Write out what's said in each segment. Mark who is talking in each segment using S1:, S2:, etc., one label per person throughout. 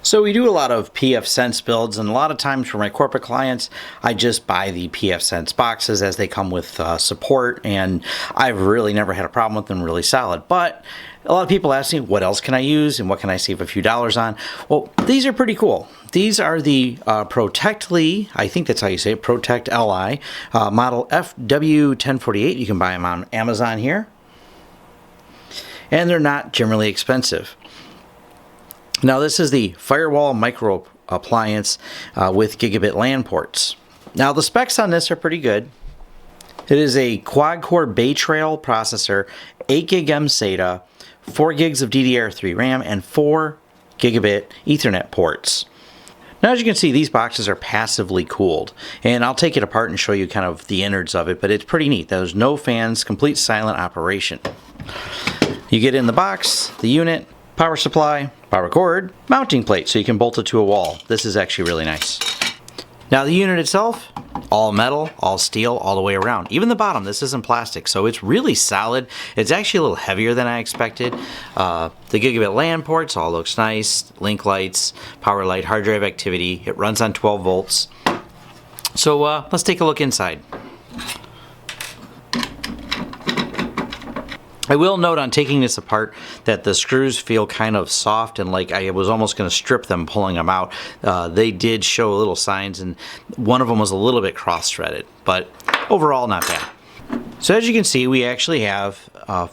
S1: So we do a lot of pfSense builds, and a lot of times for my corporate clients, I just buy the pfSense boxes as they come with support, and I've really never had a problem with them, really solid. But a lot of people ask me, what else can I use and what can I save a few dollars on? Well, these are pretty cool. These are the protectli, I think that's how you say it, protectli, model FW1048. You can buy them on Amazon here. And they're not generally expensive. Now this is the firewall micro appliance with gigabit LAN ports. Now the specs on this are pretty good. It is a quad-core Bay Trail processor, 8 gig mSATA, 4 gigs of DDR3 RAM, and 4 gigabit Ethernet ports. Now as you can see, these boxes are passively cooled, and I'll take it apart and show you kind of the innards of it, but it's pretty neat. There's no fans, complete silent operation. You get in the box, the unit, power supply, power cord, mounting plate so you can bolt it to a wall. This is actually really nice. Now the unit itself, all metal, all steel, all the way around. Even the bottom, this isn't plastic, so it's really solid. It's actually a little heavier than I expected. The gigabit LAN ports all looks nice. Link lights, power light, hard drive activity. It runs on 12 volts. So let's take a look inside. I will note on taking this apart that the screws feel kind of soft and like I was almost going to strip them pulling them out. They did show little signs, and one of them was a little bit cross-threaded, but overall not bad. So as you can see, we actually have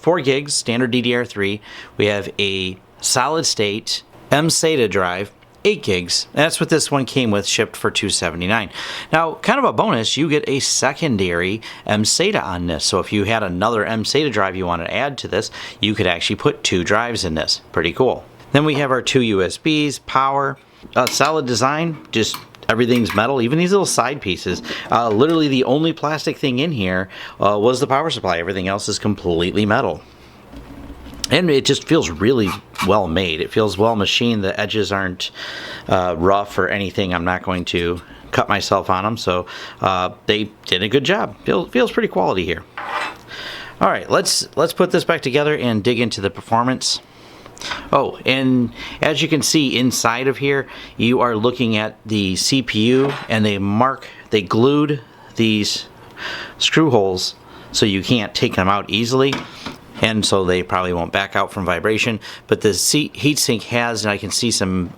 S1: 4 gigs standard DDR3. We have a solid state mSATA drive, 8 gigs. That's what this one came with, shipped for $279. Now, kind of a bonus, you get a secondary mSATA on this. So if you had another mSATA drive you want to add to this, you could actually put 2 drives in this. Pretty cool. Then we have our 2 USBs, power, solid design, just everything's metal, even these little side pieces. Literally the only plastic thing in here was the power supply. Everything else is completely metal. And it just feels really well made. It feels well machined. The edges aren't rough or anything. I'm not going to cut myself on them. So they did a good job. Feels pretty quality here. All right, let's put this back together and dig into the performance. Oh, and as you can see inside of here, you are looking at the CPU, and they glued these screw holes so you can't take them out easily. And so they probably won't back out from vibration, but the heatsink has, and I can see some,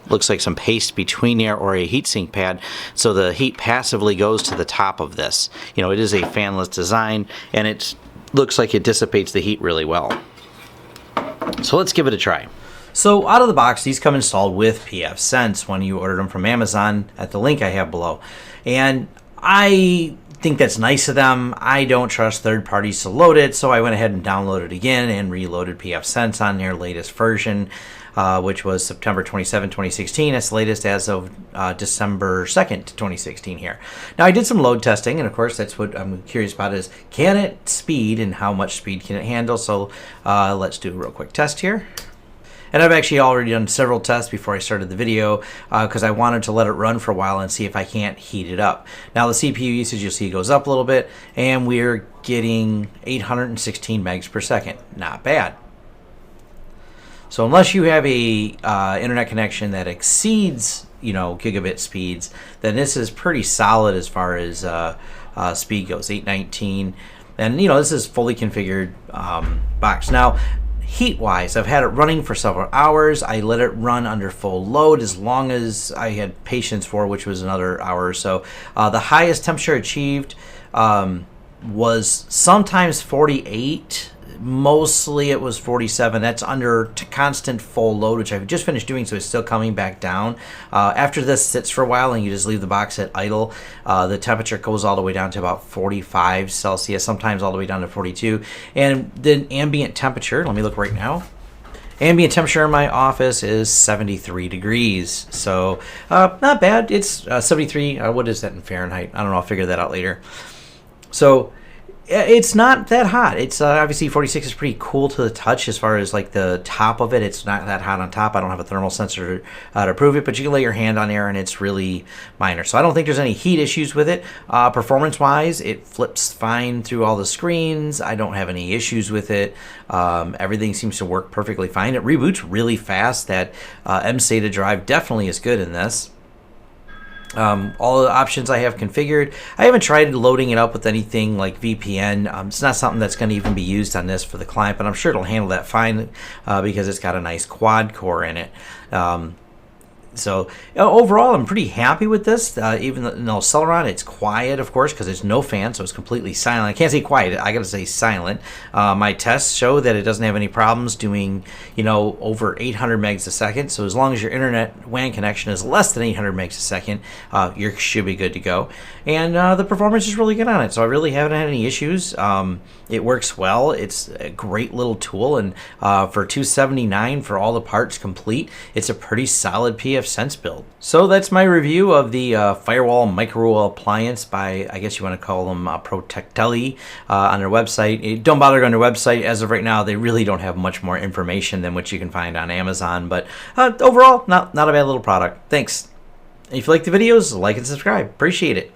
S1: looks like some paste between there or a heatsink pad, so the heat passively goes to the top of this. You know, it is a fanless design, and it looks like it dissipates the heat really well. So let's give it a try. So out of the box, these come installed with pfSense when you order them from Amazon at the link I have below. And I think that's nice of them. I don't trust third parties to load it, so I went ahead and downloaded it again and reloaded pfSense on their latest version, which was September 27, 2016. That's the latest as of December 2nd, 2016 here. Now I did some load testing, and of course that's what I'm curious about is, can it speed and how much speed can it handle? So let's do a real quick test here. And I've actually already done several tests before I started the video because I wanted to let it run for a while and see if I can't heat it up. Now the CPU usage, you'll see, goes up a little bit, and we're getting 816 megs per second. Not bad. So unless you have a internet connection that exceeds, you know, gigabit speeds, then this is pretty solid as far as speed goes, 819. And you know, this is fully configured box. Now, heat-wise, I've had it running for several hours. I let it run under full load as long as I had patience for, which was another hour or so. The highest temperature achieved was sometimes 48. Mostly it was 47. That's under constant full load, which I've just finished doing, so it's still coming back down. After this sits for a while and you just leave the box at idle, the temperature goes all the way down to about 45 Celsius, sometimes all the way down to 42. And the ambient temperature, let me look right now. Ambient temperature in my office is 73 degrees, so not bad. It's 73, what is that in Fahrenheit? I don't know, I'll figure that out later. So It's not that hot. It's obviously 46 is pretty cool to the touch as far as like the top of it. It's not that hot on top. I don't have a thermal sensor to prove it, but you can lay your hand on there and it's really minor. So I don't think there's any heat issues with it. Performance-wise, it flips fine through all the screens. I don't have any issues with it. Everything seems to work perfectly fine. It reboots really fast. That MSATA drive definitely is good in this. All the options I have configured. I haven't tried loading it up with anything like VPN. It's not something that's going to even be used on this for the client, but I'm sure it'll handle that fine because it's got a nice quad core in it. So overall, I'm pretty happy with this. Even though Celeron, it's quiet, of course, because there's no fan, so it's completely silent. I can't say quiet. I got to say silent. My tests show that it doesn't have any problems doing, over 800 megs a second. So as long as your internet WAN connection is less than 800 megs a second, you should be good to go. And the performance is really good on it. So I really haven't had any issues. It works well. It's a great little tool, and for $279 for all the parts complete, it's a pretty solid pfSense build. So that's my review of the firewall micro appliance by, I guess you want to call them protectli on their website. Don't bother going to their website. As of right now, they really don't have much more information than what you can find on Amazon, but overall, not a bad little product. Thanks. And if you like the videos, like and subscribe. Appreciate it.